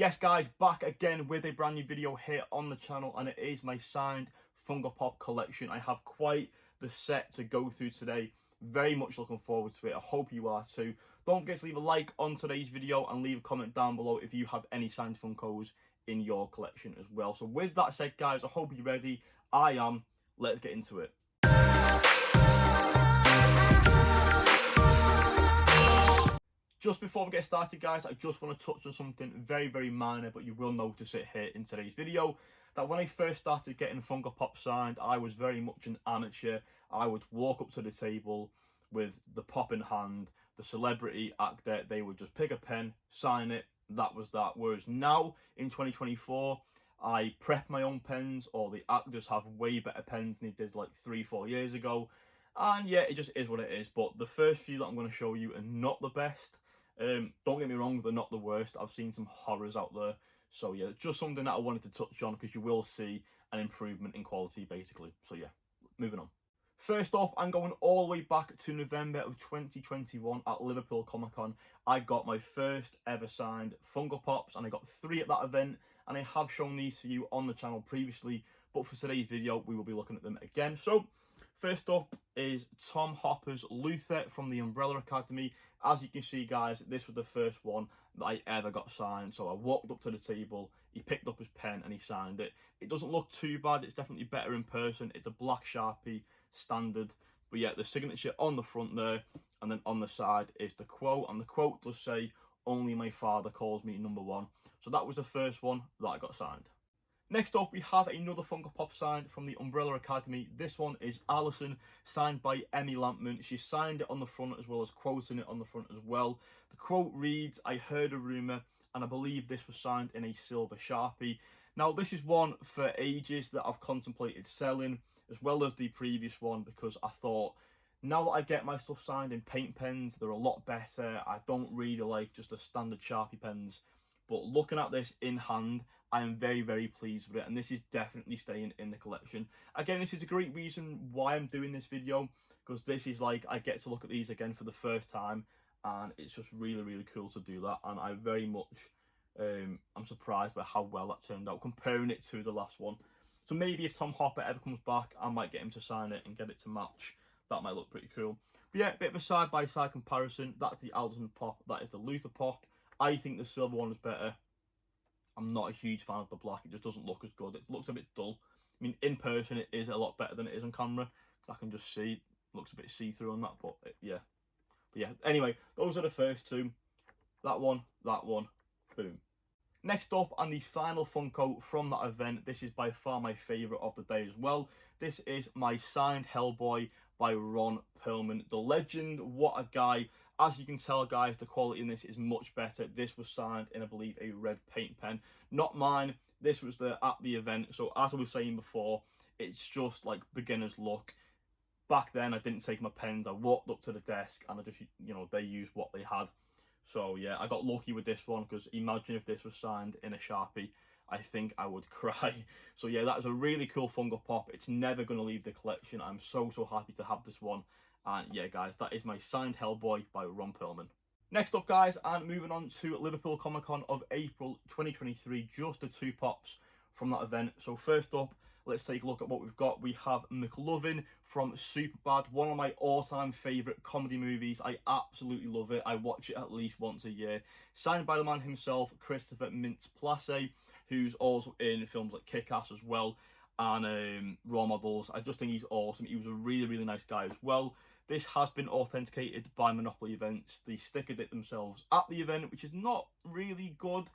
Yes guys, back again with a brand new video here on the channel, and it is my signed Funko Pop collection. I have quite the set to go through today. Very much looking forward to it. I hope you are too. Don't forget to leave a like on today's video and leave a comment down below if you have any signed Funkos in your collection as well. So with that said guys, I hope you're ready. I am. Let's get into it. Just before we get started guys, I just want to touch on something very minor, but you will notice it here in today's video, that when I first started getting Funko Pop signed, I was very much an amateur. I would walk up to the table with the pop in hand, the celebrity actor, they would just pick a pen, sign it, that was that. Whereas now, in 2024, I prep my own pens, or the actors have way better pens than they did like 3-4 years ago. And yeah, it just is what it is. But the first few that I'm going to show you are not the best. Don't get me wrong, they're not the worst. I've seen some horrors out there. So yeah, just something that I wanted to touch on because you will see an improvement in quality basically. So yeah, moving on. First off, I'm going all the way back to November of 2021 at Liverpool Comic Con. I got my first ever signed Funko Pops, and I got 3 at that event, and I have shown these to you on the channel previously, but for today's video we will be looking at them again. So first up is Tom Hopper's Luther from the Umbrella Academy. As you can see guys, this was the first one that I ever got signed. So I walked up to the table, he picked up his pen and he signed it. It doesn't look too bad, it's definitely better in person. It's a black Sharpie, standard. But yeah, the signature on the front there, and then on the side is the quote. And the quote does say, "Only my father calls me #1." So that was the first one that I got signed. Next up, we have another Funko Pop signed from the Umbrella Academy. This one is Alison, signed by Emmy Lampman. She signed it on the front as well as quoting it on the front as well. The quote reads, "I heard a rumour, and I believe this was signed in a silver Sharpie." Now, this is one for ages that I've contemplated selling, as well as the previous one, because I thought, now that I get my stuff signed in paint pens, they're a lot better. I don't really like just the standard Sharpie pens. But looking at this in hand, I am very pleased with it, and this is definitely staying in the collection. Again, this is a great reason why I'm doing this video, because this is like, I get to look at these again for the first time, and it's just really cool to do that. And I very much, I'm surprised by how well that turned out, comparing it to the last one. So maybe if Tom Hopper ever comes back, I might get him to sign it and get it to match. That might look pretty cool. But yeah, a bit of a side-by-side comparison. That's the Alison Pop, that is the Luther Pop. I think the silver one is better. I'm not a huge fan of the black. It just doesn't look as good. It looks a bit dull. I mean, in person, it is a lot better than it is on camera. I can just see it looks a bit see-through on that, but yeah. But yeah, anyway, those are the first two. That one, boom. Next up, and the final Funko from that event, this is by far my favourite of the day as well. This is my signed Hellboy by Ron Perlman. The legend, what a guy. As you can tell guys, the quality in this is much better. This was signed in, I believe, a red paint pen. Not mine, this was at the event. So as I was saying before, it's just like beginner's luck. Back then I didn't take my pens, I walked up to the desk and I just, you know, they used what they had. So yeah, I got lucky with this one, because imagine if this was signed in a Sharpie, I think I would cry. So yeah, that is a really cool Funko Pop. It's never going to leave the collection. I'm so happy to have this one. And yeah guys, that is my signed Hellboy by Ron Perlman. Next up guys, and moving on to Liverpool Comic Con of April 2023, just the 2 pops from that event. So first up, let's take a look at what we've got. We have McLovin from Superbad, one of my all-time favourite comedy movies. I absolutely love it. I watch it at least once a year. Signed by the man himself, Christopher Mintz-Plasse, who's also in films like Kick-Ass as well, and Role Models. I just think he's awesome. He was a really nice guy as well. This has been authenticated by Monopoly Events. They stickered it themselves at the event, which is not really good.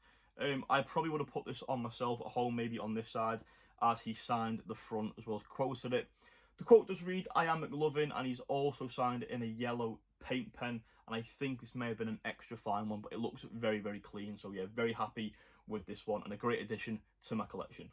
I probably would have put this on myself at home, maybe on this side, as he signed the front as well as quoted it. The quote does read, "I am McLovin," and he's also signed it in a yellow paint pen, and I think this may have been an extra fine one, but it looks very clean. So yeah, very happy with this one, and a great addition to my collection.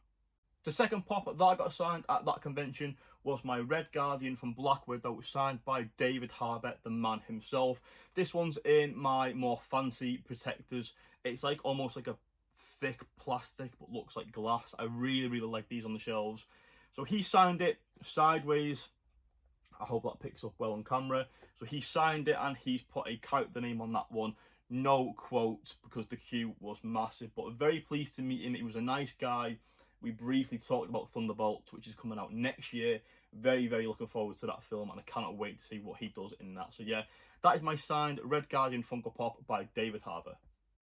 The second pop that I got signed at that convention was my Red Guardian from Black Widow, signed by David Harbour, the man himself. This one's in my more fancy protectors. It's like almost like a thick plastic, but looks like glass. I really like these on the shelves. So he signed it sideways. I hope that picks up well on camera. So he signed it, and he's put a character name on that one. No quotes because the queue was massive, but very pleased to meet him. He was a nice guy. We briefly talked about Thunderbolts, which is coming out next year. Very, very looking forward to that film, and I cannot wait to see what he does in that. So yeah, that is my signed Red Guardian Funko Pop by David Harbour.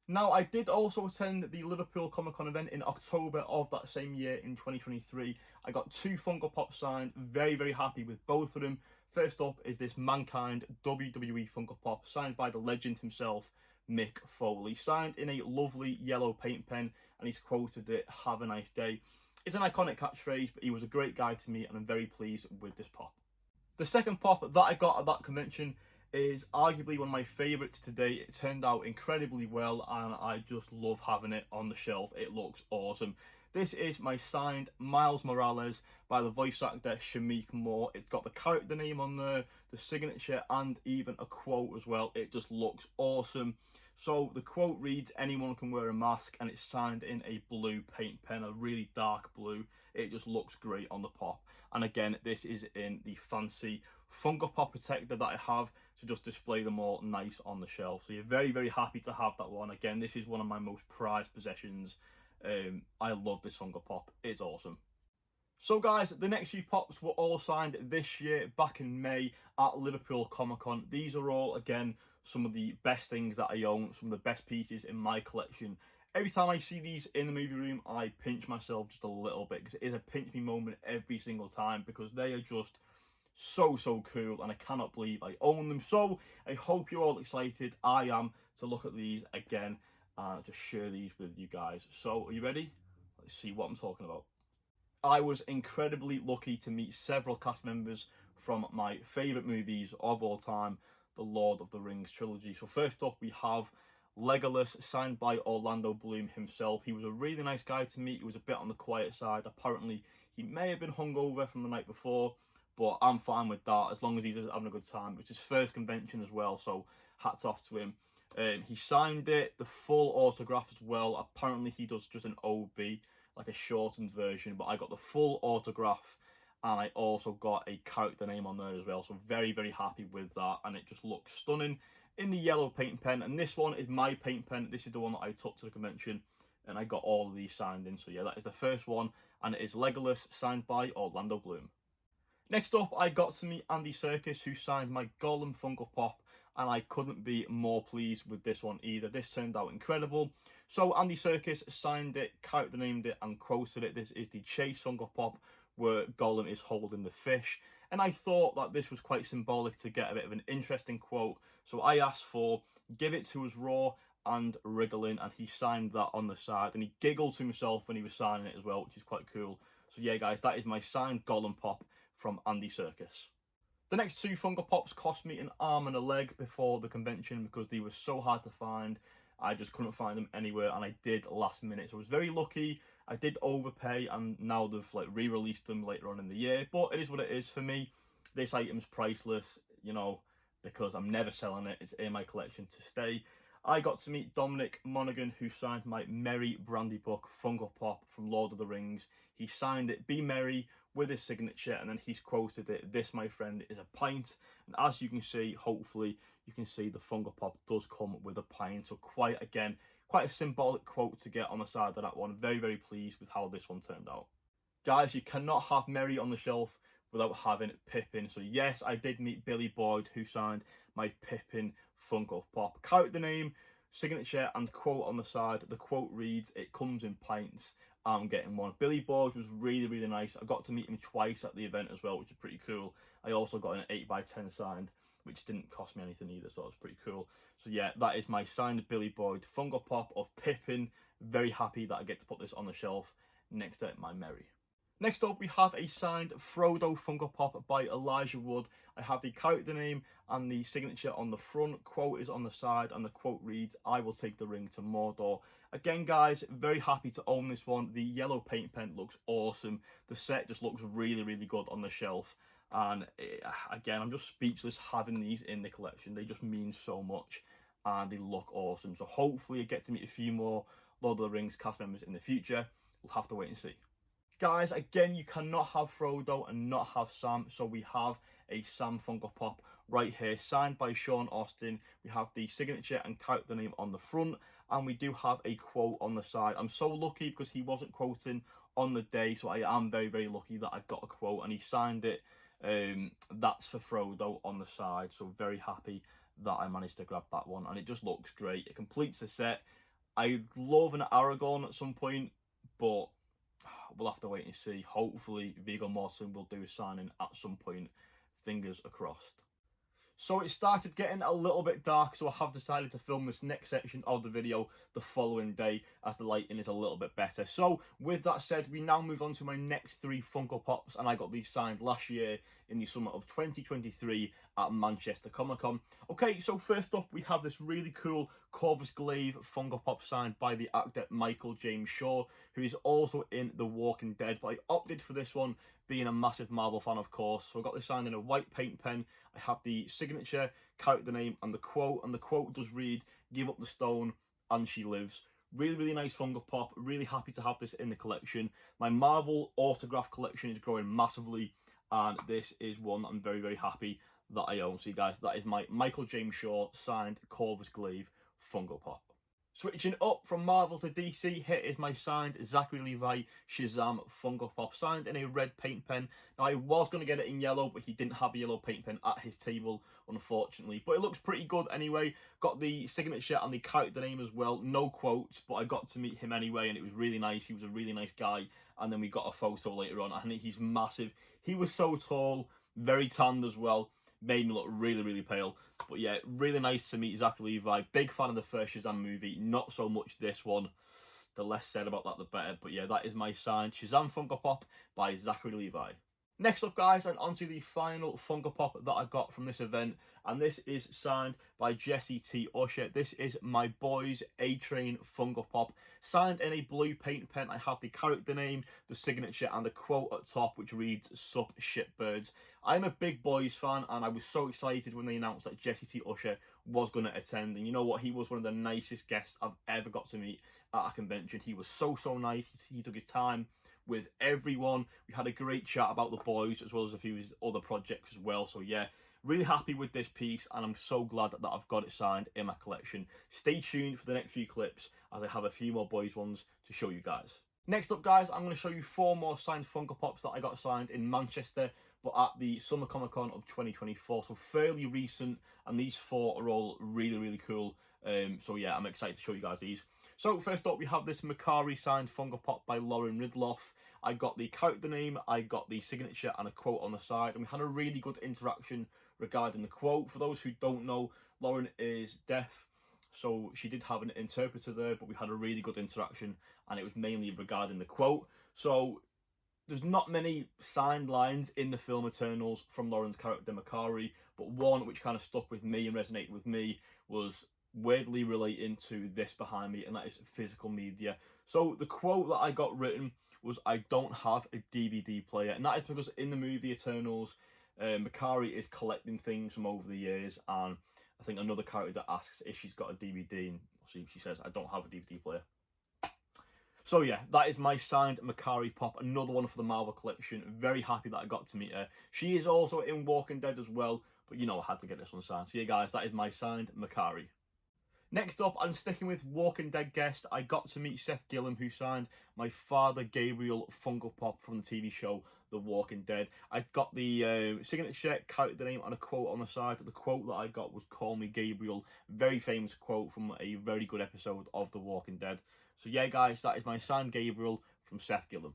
Now, I did also attend the Liverpool Comic Con event in October of that same year in 2023. I got 2 Funko Pops signed. Very, very happy with both of them. First up is this Mankind WWE Funko Pop signed by the legend himself, Mick Foley. Signed in a lovely yellow paint pen, and he's quoted it, "Have a nice day." It's an iconic catchphrase, but he was a great guy to me, and I'm very pleased with this pop. The second pop that I got at that convention is arguably one of my favourites today. It turned out incredibly well, and I just love having it on the shelf. It looks awesome. This is my signed Miles Morales by the voice actor Shamik Moore. It's got the character name on there, the signature, and even a quote as well. It just looks awesome. So the quote reads, "Anyone can wear a mask," and it's signed in a blue paint pen, a really dark blue. It just looks great on the pop. And again, this is in the fancy Funko Pop protector that I have to just display them all nice on the shelf. So you're very, very happy to have that one. Again, this is one of my most prized possessions. I love this Funko Pop. It's awesome. So guys, the next few pops were all signed this year, back in May at Liverpool Comic Con. These are all, again, some of the best things that I own, some of the best pieces in my collection. Every time I see these in the movie room, I pinch myself just a little bit, because it is a pinch me moment every single time, because they are just so cool, and I cannot believe I own them. So I hope you're all excited. I am, to look at these again and just share these with you guys. So are you ready? Let's see what I'm talking about. I was incredibly lucky to meet several cast members from my favourite movies of all time, the Lord of the Rings trilogy. So first up, we have Legolas, signed by Orlando Bloom himself. He was a really nice guy to meet. He was a bit on the quiet side. Apparently, he may have been hungover from the night before, but I'm fine with that as long as he's having a good time. It's his first convention as well, so hats off to him. He signed it, the full autograph as well. Apparently, he does just an OB, like a shortened version, but I got the full autograph, and I also got a character name on there as well. So very, very happy with that, and it just looks stunning in the yellow paint pen. And this one is my paint pen. This is the one that I took to the convention, and I got all of these signed in. So yeah, that is the first one, and it is Legolas, signed by Orlando Bloom. Next up, I got to meet Andy Serkis, who signed my Gollum Funko Pop, and I couldn't be more pleased with this one either. This turned out incredible. So Andy Serkis signed it, character named it, and quoted it. This is the Chase Funko Pop, where Gollum is holding the fish. And I thought that this was quite symbolic to get a bit of an interesting quote. So I asked for, "Give it to us raw and wriggling," and he signed that on the side. And he giggled to himself when he was signing it as well, which is quite cool. So yeah, guys, that is my signed Gollum Pop from Andy Serkis. The next 2 Funko Pops cost me an arm and a leg before the convention because they were so hard to find. I just couldn't find them anywhere, and I did last minute. So I was very lucky. I did overpay, and now they've like re-released them later on in the year. But it is what it is. For me, this item's priceless, you know, because I'm never selling it. It's in my collection to stay. I got to meet Dominic Monaghan, who signed my Merry Brandy Book Funko Pop from Lord of the Rings. He signed it, "Be merry," with his signature, and then he's quoted it, "This, my friend, is a pint." And as you can see, hopefully, you can see the Funko Pop does come with a pint. So quite a symbolic quote to get on the side of that one. Very, very pleased with how this one turned out. Guys, you cannot have Merry on the shelf without having Pippin. So yes, I did meet Billy Boyd, who signed my Pippin Funko Pop. Character name, signature, and quote on the side. The quote reads, "It comes in pints. I'm getting one." Billy Boyd was really, really nice. I got to meet him twice at the event as well, which is pretty cool. I also got an 8x10 signed, which didn't cost me anything either, so that was pretty cool. So yeah, that is my signed Billy Boyd Funko Pop of Pippin. Very happy that I get to put this on the shelf next to my Merry. Next up, we have a signed Frodo Funko Pop by Elijah Wood. I have the character name and the signature on the front. Quote is on the side, and the quote reads, "I will take the ring to Mordor." Again, guys, very happy to own this one. The yellow paint pen looks awesome. The set just looks really, really good on the shelf. And again, I'm just speechless having these in the collection. They just mean so much, and they look awesome. So hopefully I get to meet a few more Lord of the Rings cast members in the future. We'll have to wait and see. Guys, again, you cannot have Frodo and not have Sam, so we have a Sam Funko Pop right here, signed by Sean Austin. We have the signature and character name on the front, and we do have a quote on the side. I'm so lucky because he wasn't quoting on the day, so I am very, very lucky that I got a quote, and he signed it. That's for Frodo on the side, so very happy that I managed to grab that one, and it just looks great. It completes the set. I love an Aragorn at some point, but we'll have to wait and see. Hopefully Viggo Mortensen will do a signing at some point, fingers crossed. So it started getting a little bit dark, so I have decided to film this next section of the video the following day as the lighting is a little bit better. So with that said, we now move on to my next 3 Funko Pops, and I got these signed last year in the summer of 2023 at Manchester Comic Con. Okay, so first up we have this really cool Corvus Glaive Funko Pop signed by the actor Michael James Shaw, who is also in The Walking Dead, but I opted for this one being a massive Marvel fan, of course. So I got this signed in a white paint pen. I have the signature, character name, and the quote does read, "Give up the stone, and she lives." Really, really nice Funko Pop. Really happy to have this in the collection. My Marvel autograph collection is growing massively, and this is one that I'm very, very happy that I own. So you guys, that is my Michael James Shaw signed Corvus Glaive Funko Pop. Switching up from Marvel to DC, here is my signed Zachary Levi Shazam Funko Pop, signed in a red paint pen. Now, I was going to get it in yellow, but he didn't have a yellow paint pen at his table, unfortunately. But it looks pretty good anyway. Got the signature and the character name as well. No quotes, but I got to meet him anyway, and it was really nice. He was a really nice guy. And then we got a photo later on, and he's massive. He was so tall, very tanned as well. Made me look really, really pale. But yeah, really nice to meet Zachary Levi. Big fan of the first Shazam movie. Not so much this one. The less said about that, the better. But yeah, that is my signed Shazam Funko Pop by Zachary Levi. Next up, guys, and onto the final Funko Pop that I got from this event. And this is signed by Jesse T. Usher. This is my boy's A-Train Funko Pop. Signed in a blue paint pen. I have the character name, the signature, and the quote at top, which reads, "Sup shitbirds." I'm a big boys fan, and I was so excited when they announced that Jesse T. Usher was going to attend. And you know what? He was one of the nicest guests I've ever got to meet at a convention. He was so, so nice. He took his time with everyone. We had a great chat about the boys as well as a few of his other projects as well. So yeah, really happy with this piece, and I'm so glad that I've got it signed in my collection. Stay tuned for the next few clips as I have a few more boys ones to show you guys. Next up, guys, I'm going to show you 4 more signed Funko Pops that I got signed in Manchester, but at the Summer Comic Con of 2024, so fairly recent, and these 4 are all really, really cool. So yeah, I'm excited to show you guys these. So first up, we have this Makari signed Funko Pop by Lauren Ridloff. I got the character name, I got the signature, and a quote on the side, and we had a really good interaction regarding the quote. For those who don't know, Lauren is deaf, so she did have an interpreter there, but we had a really good interaction, and it was mainly regarding the quote. So there's not many signed lines in the film Eternals from Lauren's character Makari, but one which kind of stuck with me and resonated with me was weirdly relating to this behind me, and that is physical media. So the quote that I got written was, "I don't have a DVD player," and that is because in the movie Eternals, Makari is collecting things from over the years, and I think another character asks if she's got a DVD, and she says, "I don't have a DVD player." So yeah, that is my signed Makari Pop, another one for the Marvel collection. Very happy that I got to meet her. She is also in Walking Dead as well, but you know I had to get this one signed. So yeah, guys, that is my signed Makari. Next up, I'm sticking with Walking Dead guest. I got to meet Seth Gillum, who signed my father Gabriel Funko Pop from the TV show The Walking Dead. I got the signature, character name, and a quote on the side. The quote that I got was, "Call me Gabriel." Very famous quote from a very good episode of The Walking Dead. So yeah, guys, that is my signed Gabriel from Seth Gillum.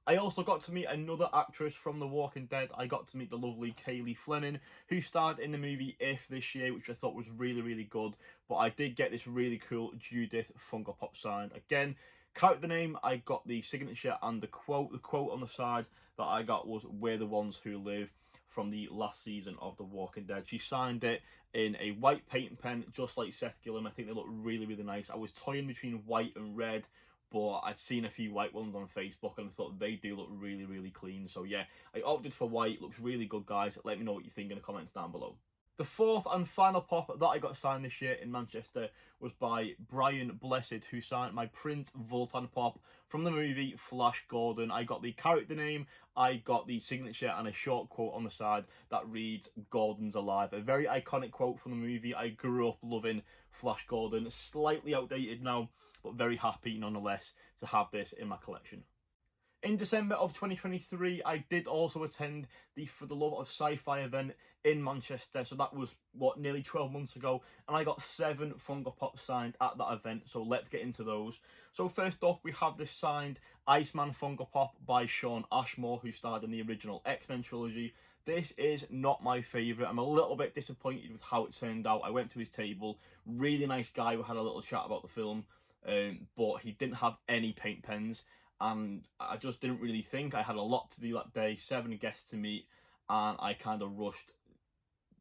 I also got to meet another actress from The Walking Dead. I got to meet the lovely Kaylee Flenning, who starred in the movie If this year, which I thought was really, really good. But I did get this really cool Judith Funko Pop signed. Again, character name, I got the signature and the quote. The quote on the side that I got was, "We're the ones who live," from the last season of The Walking Dead. She signed it in a white paint pen, just like Seth Gillum. I think they look really, really nice. I was toying between white and red, but I'd seen a few white ones on Facebook and I thought they do look really, really clean. So yeah, I opted for white. Looks really good, guys. Let me know what you think in the comments down below. The fourth and final pop that I got signed this year in Manchester was by Brian Blessed, who signed my Prince Vultan pop from the movie Flash Gordon. I got the character name, I got the signature, and a short quote on the side that reads, "Gordon's alive." A very iconic quote from the movie. I grew up loving Flash Gordon. Slightly outdated now, but very happy nonetheless to have this in my collection. In December of 2023, I did also attend the For the Love of Sci-Fi event in Manchester. So that was, what, nearly 12 months ago. And I got 7 Funko Pops signed at that event. So let's get into those. So first up, we have this signed Iceman Funko Pop by Shawn Ashmore, who starred in the original X-Men trilogy. This is not my favourite. I'm a little bit disappointed with how it turned out. I went to his table. Really nice guy. We had a little chat about the film. But he didn't have any paint pens. And I just didn't really think. I had a lot to do that day, 7 guests to meet, and I kind of rushed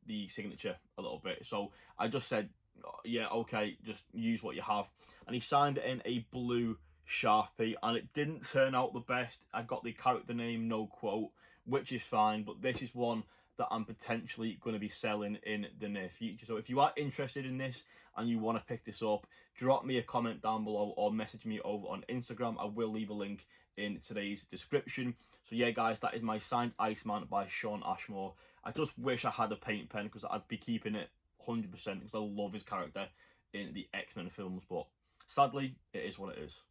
the signature a little bit. So I just said, yeah, okay, just use what you have. And he signed it in a blue Sharpie, and it didn't turn out the best. I got the character name, no quote, which is fine, but this is one that I'm potentially going to be selling in the near future. So if you are interested in this and you want to pick this up, drop me a comment down below or message me over on Instagram. I will leave a link in today's description. So yeah, guys, that is my signed Iceman by Shawn Ashmore. I just wish I had a paint pen because I'd be keeping it 100% because I love his character in the X-Men films, but sadly, it is what it is.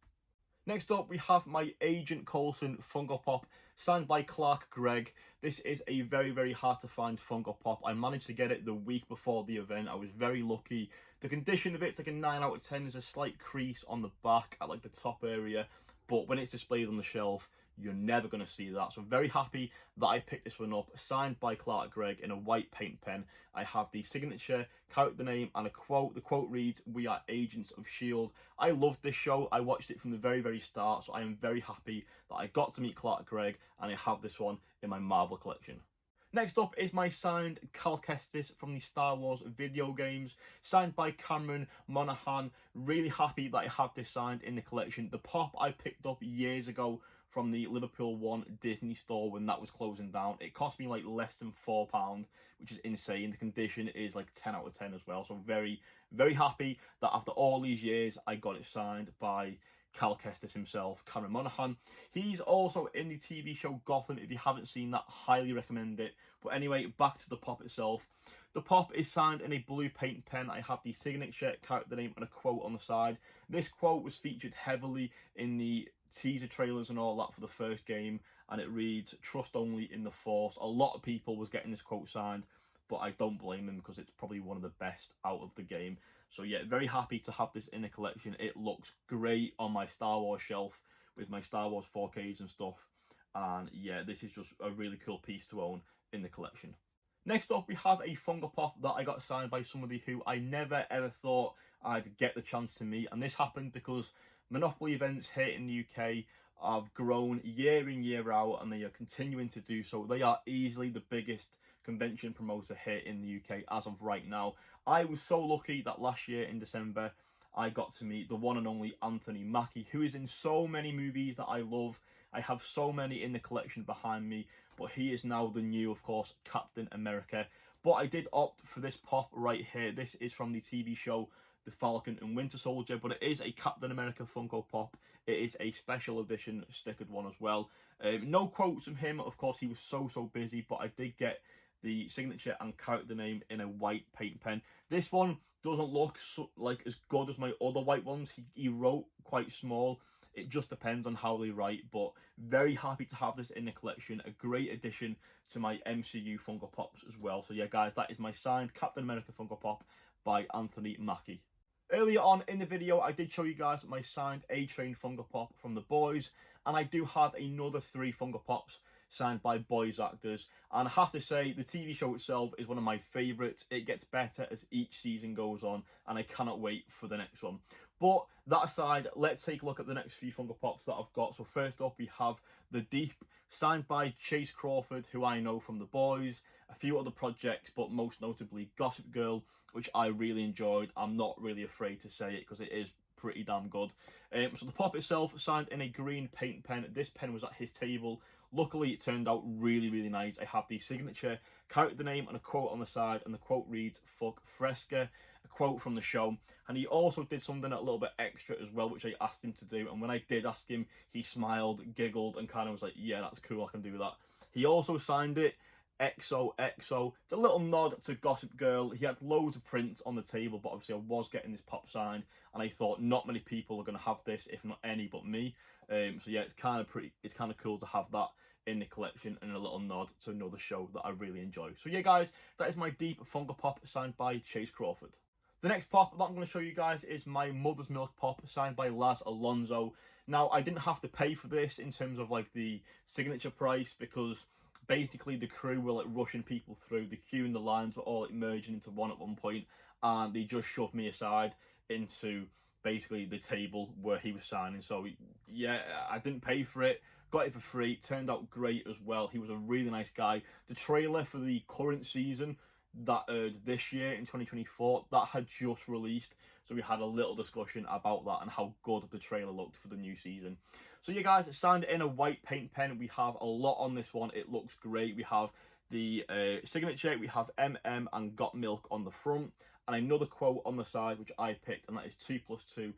Next up, we have my Agent Coulson Funko Pop, signed by Clark Gregg. This is a very, very hard to find Funko Pop. I managed to get it the week before the event. I was very lucky. The condition of it's like a 9 out of 10. There's a slight crease on the back at like the top area, but when it's displayed on the shelf, you're never going to see that. So I'm very happy that I picked this one up, signed by Clark Gregg in a white paint pen. I have the signature, character name, and a quote. The quote reads, "We are agents of S.H.I.E.L.D." I loved this show. I watched it from the very, very start, so I am very happy that I got to meet Clark Gregg, and I have this one in my Marvel collection. Next up is my signed Cal Kestis from the Star Wars video games, signed by Cameron Monaghan. Really happy that I have this signed in the collection. The pop I picked up years ago from the Liverpool One Disney store when that was closing down. It cost me like less than £4, which is insane. The condition is like 10 out of 10 as well. So very, very happy that after all these years, I got it signed by Cal Kestis himself, Cameron Monaghan. He's also in the TV show Gotham. If you haven't seen that, highly recommend it. But anyway, back to the pop itself. The pop is signed in a blue paint pen. I have the signature, character name, and a quote on the side. This quote was featured heavily in the teaser trailers and all that for the first game, and it reads, "Trust only in the Force." A lot of people was getting this quote signed, but I don't blame them because it's probably one of the best out of the game. So yeah, very happy to have this in a collection. It looks great on my Star Wars shelf with my Star Wars 4Ks and stuff. And yeah, this is just a really cool piece to own in the collection. Next up, we have a Funko Pop that I got signed by somebody who I never ever thought I'd get the chance to meet. And this happened because Monopoly events here in the UK have grown year in, year out, and they are continuing to do so. They are easily the biggest convention promoter here in the UK as of right now. I was so lucky that last year in December, I got to meet the one and only Anthony Mackie, who is in so many movies that I love. I have so many in the collection behind me, but he is now the new, of course, Captain America. But I did opt for this pop right here. This is from the TV show The Falcon and Winter Soldier, but it is a Captain America Funko Pop. It is a special edition stickered one as well. No quotes from him, of course, he was so busy, but I did get the signature and character name in a white paint pen. This one doesn't look like as good as my other white ones. He wrote quite small. It just depends on how they write, but very happy to have this in the collection. A great addition to my MCU Funko Pops as well. So yeah, guys, that is my signed Captain America Funko Pop by Anthony Mackie. Earlier on in the video, I did show you guys my signed A-Train Funko Pop from The Boys, and I do have another 3 Funko Pops signed by Boys actors, and I have to say the TV show itself is one of my favourites. It gets better as each season goes on, and I cannot wait for the next one. But that aside, let's take a look at the next few Funko Pops that I've got. So first up, we have The Deep, signed by Chase Crawford, who I know from The Boys, a few other projects, but most notably Gossip Girl, which I really enjoyed. I'm not really afraid to say it because it is pretty damn good. So the pop itself, signed in a green paint pen. This pen was at his table Luckily, it turned out really, really nice. I have the signature, character name, and a quote on the side, and the quote reads, "Fuck Fresca," a quote from the show. And he also did something a little bit extra as well, which I asked him to do. And when I did ask him, he smiled, giggled, and kind of was like, "Yeah, that's cool, I can do that." He also signed it XOXO. It's a little nod to Gossip Girl. He had loads of prints on the table, but obviously I was getting this pop signed, and I thought not many people are going to have this, if not any but me. So yeah, it's kind of cool to have that in the collection, and a little nod to another show that I really enjoy. So yeah, guys, that is my Deep Funko Pop signed by Chase Crawford. The next pop that I'm going to show you guys is my Mother's Milk pop signed by Laz Alonso. Now, I didn't have to pay for this in terms of like the signature price, because basically the crew were like rushing people through. The queue and the lines were all like merging into one at one point, and they just shoved me aside into basically the table where he was signing. So yeah, I didn't pay for it, got it for free. Turned out great as well. He was a really nice guy. The trailer for the current season that aired this year in 2024, that had just released, so we had a little discussion about that and how good the trailer looked for the new season. So yeah, guys, it's signed in a white paint pen. We have a lot on this one. It looks great. We have the signature, we have MM and Got Milk on the front, and another quote on the side, which I picked, and that is 2 + 2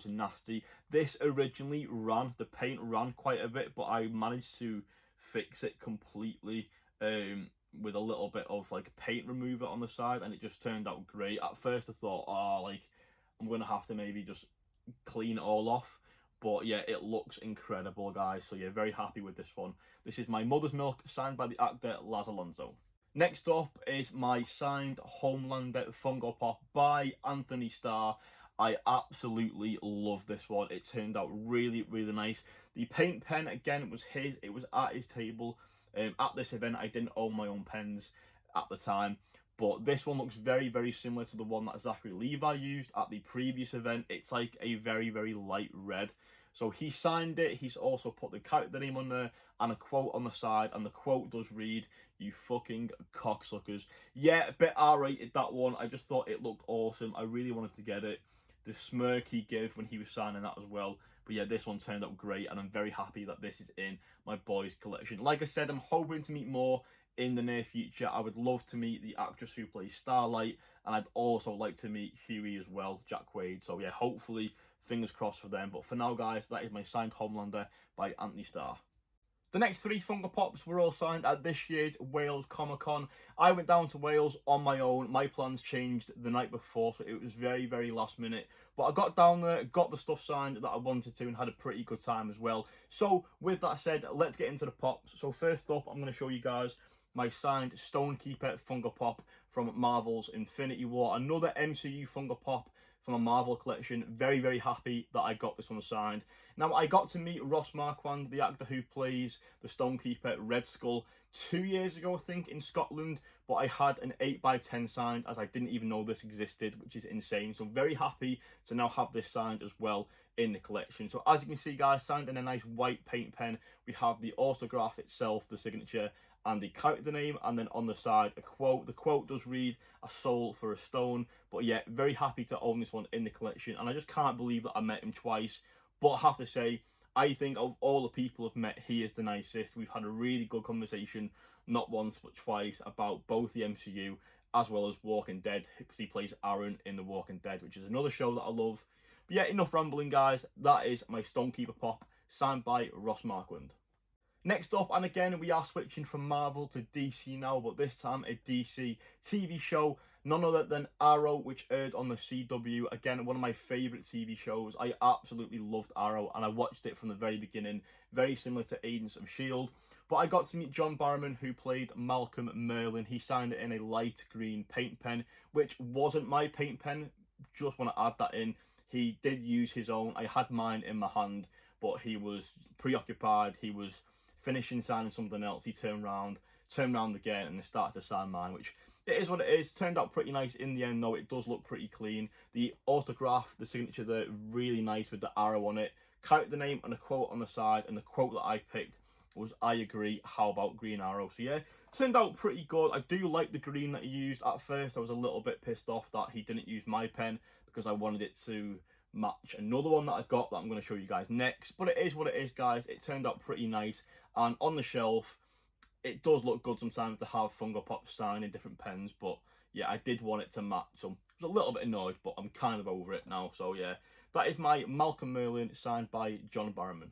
= nasty. This originally the paint ran quite a bit, but I managed to fix it completely with a little bit of like paint remover on the side, and it just turned out great. At first I thought, oh, like I'm gonna have to maybe just clean it all off, but yeah, it looks incredible, guys. So yeah, very happy with this one. This is my Mother's Milk signed by the actor Laz Alonso. Next up is my signed Homelander Funko Pop by Anthony Starr. I absolutely love this one. It turned out really, really nice. The paint pen, again, was his. It was at his table. At this event, I didn't own my own pens at the time, but this one looks very, very similar to the one that Zachary Levi used at the previous event. It's like a very, very light red. So he signed it. He's also put the character name on there and a quote on the side, and the quote does read, "You fucking cocksuckers." Yeah, a bit R-rated, that one. I just thought it looked awesome. I really wanted to get it. The smirk he gave when he was signing that as well. But yeah, this one turned out great, and I'm very happy that this is in my boys' collection. Like I said, I'm hoping to meet more in the near future. I would love to meet the actress who plays Starlight, and I'd also like to meet Huey as well, Jack Quaid. So yeah, hopefully, fingers crossed for them. But for now, guys, that is my signed Homelander by Anthony Starr. The next 3 Funko Pops were all signed at this year's Wales Comic Con. I went down to Wales on my own. My plans changed the night before, so it was very, very last minute. But I got down there, got the stuff signed that I wanted to, and had a pretty good time as well. So with that said, let's get into the pops. So first up, I'm going to show you guys my signed Stonekeeper Funko Pop from Marvel's Infinity War. Another MCU Funko Pop from a Marvel collection. Very, very happy that I got this one signed. Now, I got to meet Ross Marquand, the actor who plays the Stonekeeper Red Skull, 2 years ago, I think, in Scotland, but I had an 8x10 signed, as I didn't even know this existed, which is insane. So very happy to now have this signed as well in the collection. So as you can see, guys, signed in a nice white paint pen. We have the autograph itself, the signature, and the character name, and then on the side a quote. The quote does read, "A soul for a stone." But yeah, very happy to own this one in the collection, and I just can't believe that I met him twice. But I have to say, I think of all the people I've met, he is the nicest. We've had a really good conversation, not once but twice, about both the MCU as well as Walking Dead, because he plays Aaron in The Walking Dead, which is another show that I love. But yeah, enough rambling, guys. That is my Stonekeeper Pop, signed by Ross Marquand. Next up, and again, we are switching from Marvel to DC now, but this time a DC TV show, none other than Arrow, which aired on the CW. Again, one of my favourite TV shows. I absolutely loved Arrow, and I watched it from the very beginning, very similar to Agents of S.H.I.E.L.D. But I got to meet John Barrowman, who played Malcolm Merlin. He signed it in a light green paint pen, which wasn't my paint pen. Just want to add that in. He did use his own. I had mine in my hand, but he was preoccupied. He was finishing signing something else. He turned around again, and started to sign mine, which it is what it is. Turned out pretty nice in the end, though. It does look pretty clean. The autograph, the signature there, really nice with the arrow on it. Character name and a quote on the side, and the quote that I picked was, "I agree, how about Green Arrow?" So yeah, turned out pretty good. I do like the green that he used. At first, I was a little bit pissed off that he didn't use my pen, because I wanted it to match another one that I got that I'm going to show you guys next. But it is what it is, guys. It turned out pretty nice, and on the shelf, it does look good sometimes to have Funko Pop signed in different pens, but yeah, I did want it to match, so I was a little bit annoyed, but I'm kind of over it now. So yeah, that is my Malcolm Merlin signed by John Barrowman.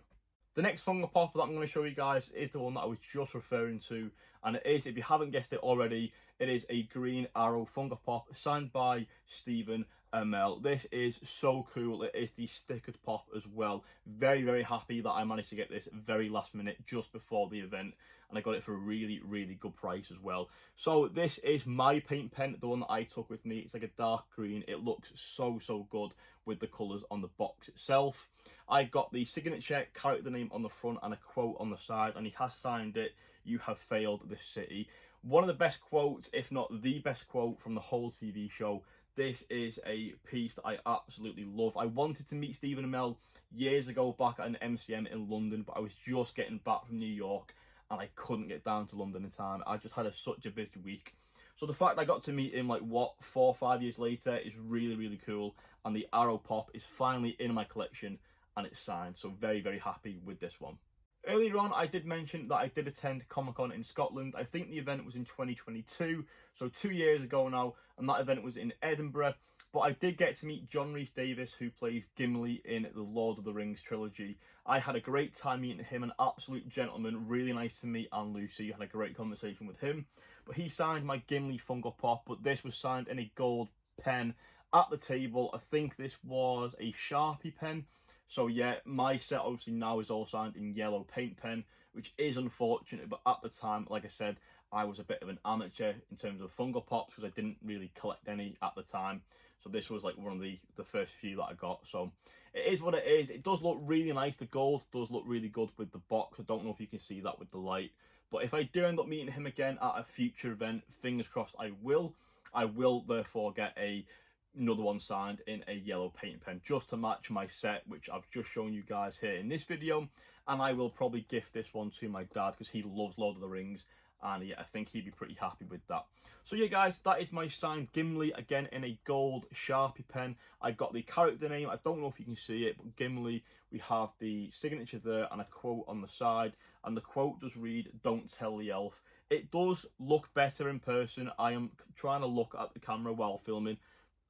The next Funko Pop that I'm going to show you guys is the one that I was just referring to, and it is, if you haven't guessed it already, it is a Green Arrow Funko Pop signed by Stephen Amell. This is so cool. It is the stickered pop as well. Very, very happy that I managed to get this very last minute just before the event, and I got it for a really, really good price as well. So this is my paint pen, the one that I took with me. It's like a dark green. It looks so, so good with the colours on the box itself. I got the signature character name on the front and a quote on the side, and he has signed it, "You have failed this city." One of the best quotes, if not the best quote from the whole TV show. This is a piece that I absolutely love. I wanted to meet Stephen Amell years ago back at an MCM in London, but I was just getting back from New York and I couldn't get down to London in time. I just had such a busy week. So the fact I got to meet him, like, what, 4 or 5 years later is really, really cool. And the Arrow Pop is finally in my collection and it's signed. So very, very happy with this one. Earlier on, I did mention that I did attend Comic-Con in Scotland. I think the event was in 2022, so 2 years ago now, and that event was in Edinburgh. But I did get to meet John Rhys-Davies, who plays Gimli in the Lord of the Rings trilogy. I had a great time meeting him, an absolute gentleman, really nice to meet, and Lucy. Had a great conversation with him. But he signed my Gimli Funko Pop, but this was signed in a gold pen at the table. I think this was a Sharpie pen. So yeah, my set obviously now is all signed in yellow paint pen, which is unfortunate, but at the time, like I said, I was a bit of an amateur in terms of Funko Pops because I didn't really collect any at the time. So this was like one of the first few that I got. So it is what it is. It does look really nice. The gold does look really good with the box. I don't know if you can see that with the light. But if I do end up meeting him again at a future event, fingers crossed I will. I will therefore get another one signed in a yellow paint pen just to match my set, which I've just shown you guys here in this video. And I will probably gift this one to my dad because he loves Lord of the Rings, and yeah, I think he'd be pretty happy with that. So yeah, guys, that is my signed Gimli, again in a gold Sharpie pen. I got the character name, I don't know if you can see it, but Gimli, we have the signature there and a quote on the side, and the quote does read, "Don't tell the elf." It does look better in person. I am trying to look at the camera while filming,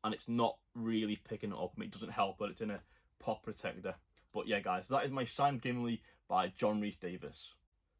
and it's not really picking it up. I mean, it doesn't help that it's in a pop protector. But yeah, guys, that is my signed Gimli by John Rhys-Davies.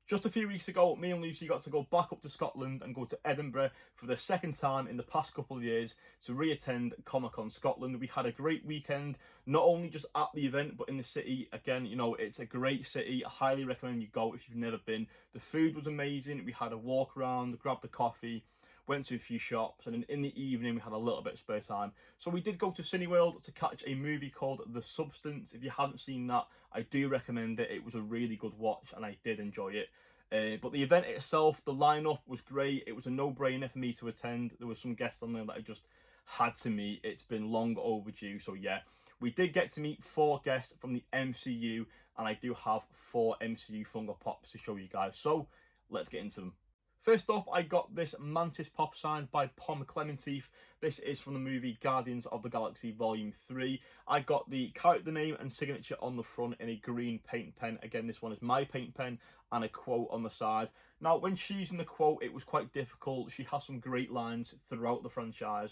Just a few weeks ago, me and Lucy got to go back up to Scotland and go to Edinburgh for the second time in the past couple of years to re-attend Comic-Con Scotland. We had a great weekend, not only just at the event, but in the city. Again, you know, it's a great city. I highly recommend you go if you've never been. The food was amazing. We had a walk around, grabbed a coffee, went to a few shops, and then in the evening we had a little bit of spare time. So we did go to Cineworld to catch a movie called The Substance. If you haven't seen that, I do recommend it. It was a really good watch and I did enjoy it. But the event itself, the lineup was great. It was a no-brainer for me to attend. There was some guests on there that I just had to meet. It's been long overdue. So yeah, we did get to meet 4 guests from the MCU, and I do have 4 MCU Funko Pops to show you guys. So let's get into them. First up, I got this Mantis Pop signed by Pom Clementeef. This is from the movie Guardians of the Galaxy Volume 3. I got the character name and signature on the front in a green paint pen. Again, this one is my paint pen, and a quote on the side. Now, when choosing the quote, it was quite difficult. She has some great lines throughout the franchise,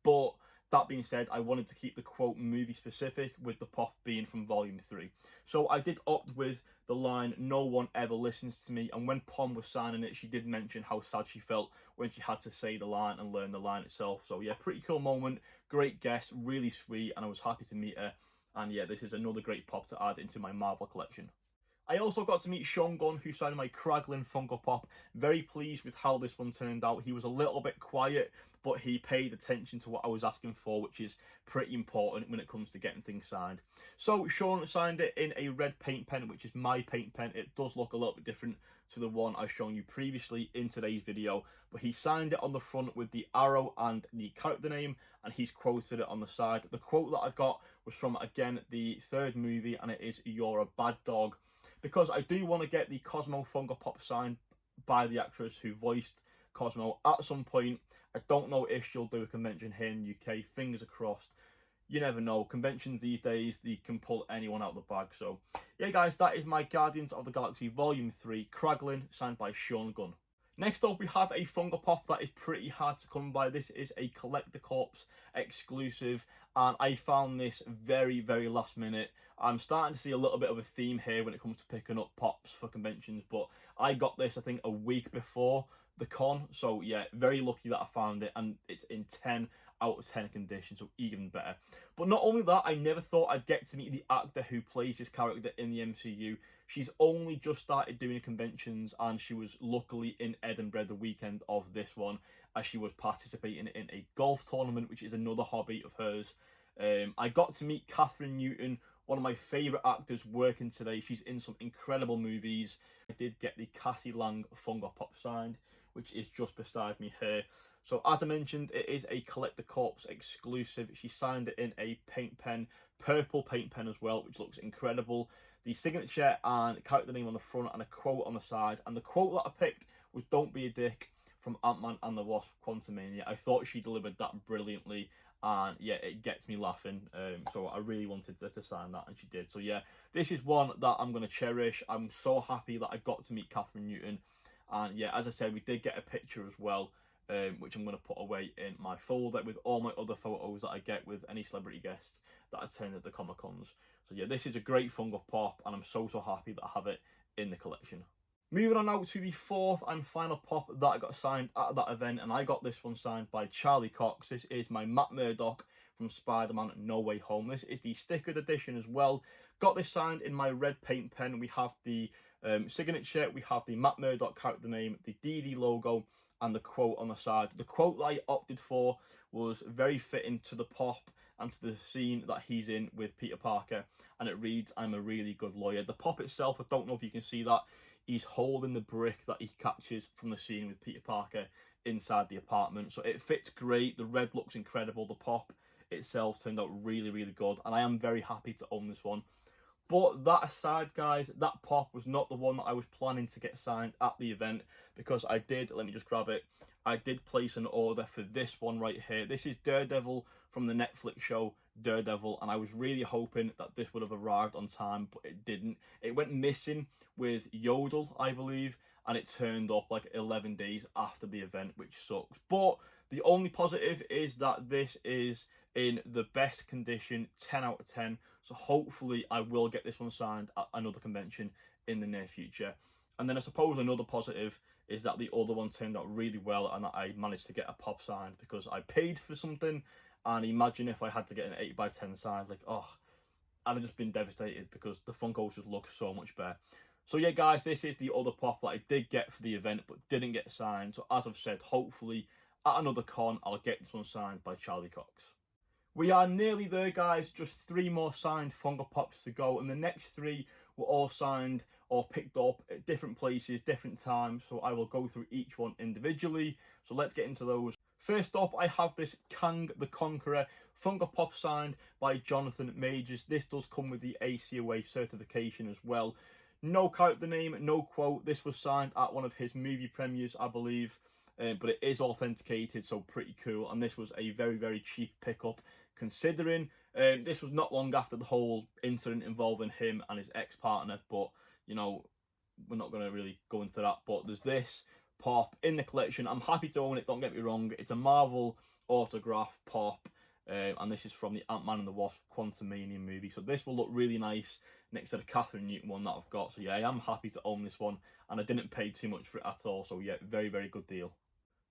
but that being said, I wanted to keep the quote movie specific, with the pop being from Volume 3. So I did opt with the line, "No one ever listens to me," and when Pom was signing it, she did mention how sad she felt when she had to say the line and learn the line itself. So yeah, pretty cool moment, great guest, really sweet, and I was happy to meet her. And yeah, this is another great pop to add into my Marvel collection. I also got to meet Sean Gunn, who signed my Kraglin Funko Pop. Very pleased with how this one turned out. He was a little bit quiet, but he paid attention to what I was asking for, which is pretty important when it comes to getting things signed. So Sean signed it in a red paint pen, which is my paint pen. It does look a little bit different to the one I've shown you previously in today's video, but he signed it on the front with the arrow and the character name, and he's quoted it on the side. The quote that I got was from, again, the 3rd movie, and it is, "You're a bad dog." Because I do want to get the Cosmo Funko Pop signed by the actress who voiced Cosmo at some point. I don't know if she'll do a convention here in the UK. Fingers crossed. you never know. Conventions these days, they can pull anyone out of the bag. So yeah, guys, that is my Guardians of the Galaxy Volume 3 Kraglin, signed by Sean Gunn. Next up, we have a Funko Pop that is pretty hard to come by. This is a Collect the Corpse exclusive, and I found this very, very last minute. I'm starting to see a little bit of a theme here when it comes to picking up pops for conventions, but I got this, I think, a week before the con. So yeah, very lucky that I found it, and it's in 10 out of 10 condition, so even better. But not only that, I never thought I'd get to meet the actor who plays this character in the MCU. She's only just started doing conventions, and she was luckily in Edinburgh the weekend of this one, as she was participating in a golf tournament, which is another hobby of hers. I got to meet Catherine Newton, one of my favourite actors working today. She's in some incredible movies. I did get the Cassie Lang Funko Pop signed, which is just beside me here. So as I mentioned, it is a Collect the Corpse exclusive. She signed it in a paint pen, purple paint pen as well, which looks incredible. The signature and character name on the front and a quote on the side. And the quote that I picked was "Don't be a dick" from Ant-Man and the Wasp: Quantumania. I thought she delivered that brilliantly, and yeah, it gets me laughing. So I really wanted to sign that, and she did. So yeah, this is one that I'm going to cherish. I'm so happy that I got to meet Catherine Newton. And yeah, as I said, we did get a picture as well, which I'm going to put away in my folder with all my other photos that I get with any celebrity guests that attend at the Comic Cons. So yeah, this is a great Funko Pop, and I'm so happy that I have it in the collection. Moving on now to the fourth and final pop that I got signed at that event, and I got this one signed by Charlie Cox. This is my Matt Murdock from Spider-Man No Way Home. This is the stickered edition as well. Got this signed in my red paint pen. We have the signature, we have the Matt Murdock character name, the DD logo, and the quote on the side. The quote that I opted for was very fitting to the pop and to the scene that he's in with Peter Parker, and it reads, "I'm a really good lawyer." The pop itself, I don't know if you can see that, he's holding the brick that he catches from the scene with Peter Parker inside the apartment. So it fits great. The red looks incredible. The pop itself turned out really, really good, and I am very happy to own this one. But that aside, guys, that pop was not the one that I was planning to get signed at the event, because I did, let me just grab it, I did place an order for this one right here. This is Daredevil from the Netflix show Daredevil, and I was really hoping that this would have arrived on time, but it didn't. It went missing with Yodel, I believe, and it turned up like 11 days after the event, which sucks. But the only positive is that this is in the best condition, 10 out of 10. So hopefully I will get this one signed at another convention in the near future. And then I suppose another positive is that the other one turned out really well, and that I managed to get a pop signed, because I paid for something, and imagine if I had to get an 8x10 size, like, oh, I'd have just been devastated, because the Funkos just look so much better. So yeah, guys, this is the other pop that I did get for the event but didn't get signed. So as I've said, hopefully at another con I'll get this one signed by Charlie Cox. We are nearly there, guys. Just 3 more signed Funko Pops to go, and the next 3 were all signed or picked up at different places, different times. So I will go through each one individually. So let's get into those. First up, I have this Kang the Conqueror Funko Pop signed by Jonathan Majors. This does come with the ACOA certification as well. No character name, no quote. This was signed at one of his movie premieres, I believe. But it is authenticated, so pretty cool. And this was a very, very cheap pickup, considering this was not long after the whole incident involving him and his ex-partner. But, you know, we're not going to really go into that. But there's this pop in the collection. I'm happy to own it, don't get me wrong. It's a Marvel autograph pop. And this is from the Ant-Man and the Wasp Quantumania movie. So this will look really nice next to the Catherine Newton one that I've got. So yeah, I am happy to own this one. And I didn't pay too much for it at all. So yeah, very, very good deal.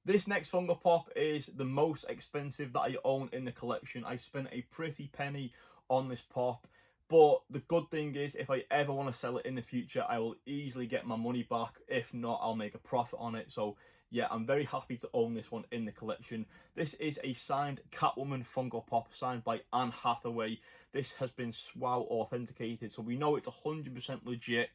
This next Funko Pop is the most expensive that I own in the collection. I spent a pretty penny on this pop. But the good thing is, if I ever want to sell it in the future, I will easily get my money back. If not, I'll make a profit on it. So yeah, I'm very happy to own this one in the collection. This is a signed Catwoman Funko Pop signed by Anne Hathaway. This has been SWOW authenticated, so we know it's 100% legit,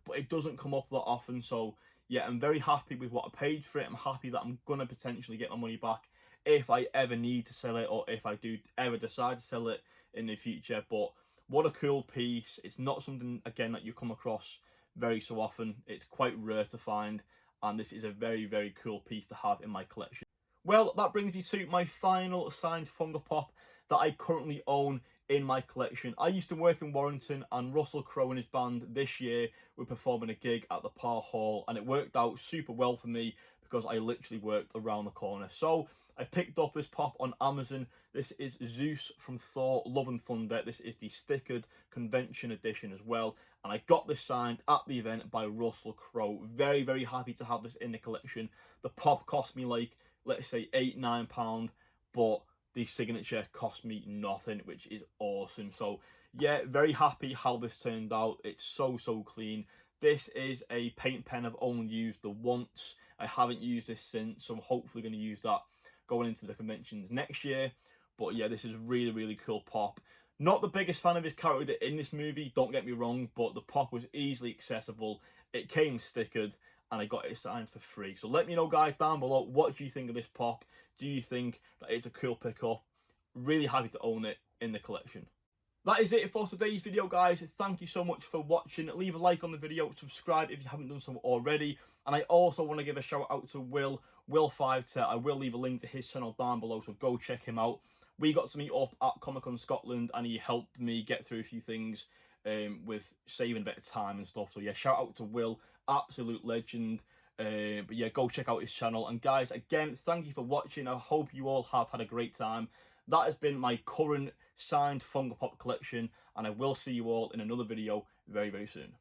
but it doesn't come up that often. So yeah, I'm very happy with what I paid for it. I'm happy that I'm going to potentially get my money back if I ever need to sell it, or if I do ever decide to sell it in the future. But what a cool piece. It's not something, again, that you come across very so often. It's quite rare to find, and this is a very, very cool piece to have in my collection. Well, that brings me to my final signed Funko Pop that I currently own in my collection. I used to work in Warrington, and Russell Crowe and his band this year were performing a gig at the Park Hall, and it worked out super well for me because I literally worked around the corner. So I picked up this pop on Amazon. This is Zeus from Thor Love and Thunder. This is the stickered convention edition as well, and I got this signed at the event by Russell Crowe. Very, very happy to have this in the collection. The pop cost me like, let's say, £8-9, but the signature cost me nothing, which is awesome. So yeah, very happy how this turned out. It's so clean. This is a paint pen I've only used the once. I haven't used this since, so I'm hopefully going to use that going into the conventions next year. But yeah, this is really cool pop. Not the biggest fan of his character in this movie, don't get me wrong, but the pop was easily accessible. It came stickered, and I got it signed for free. So let me know, guys, down below, what do you think of this pop? Do you think that it's a cool pickup? Really happy to own it in the collection. That is it for today's video, guys. Thank you so much for watching. Leave a like on the video, subscribe if you haven't done so already. And I also want to give a shout out to Will510. I will leave a link to his channel down below, so go check him out. We got to meet up at Comic-Con Scotland, and he helped me get through a few things with saving a bit of time and stuff. So yeah, shout out to Will, absolute legend. But yeah, go check out his channel. And guys, again, thank you for watching. I hope you all have had a great time. That has been my current signed Funko Pop collection, and I will see you all in another video very soon.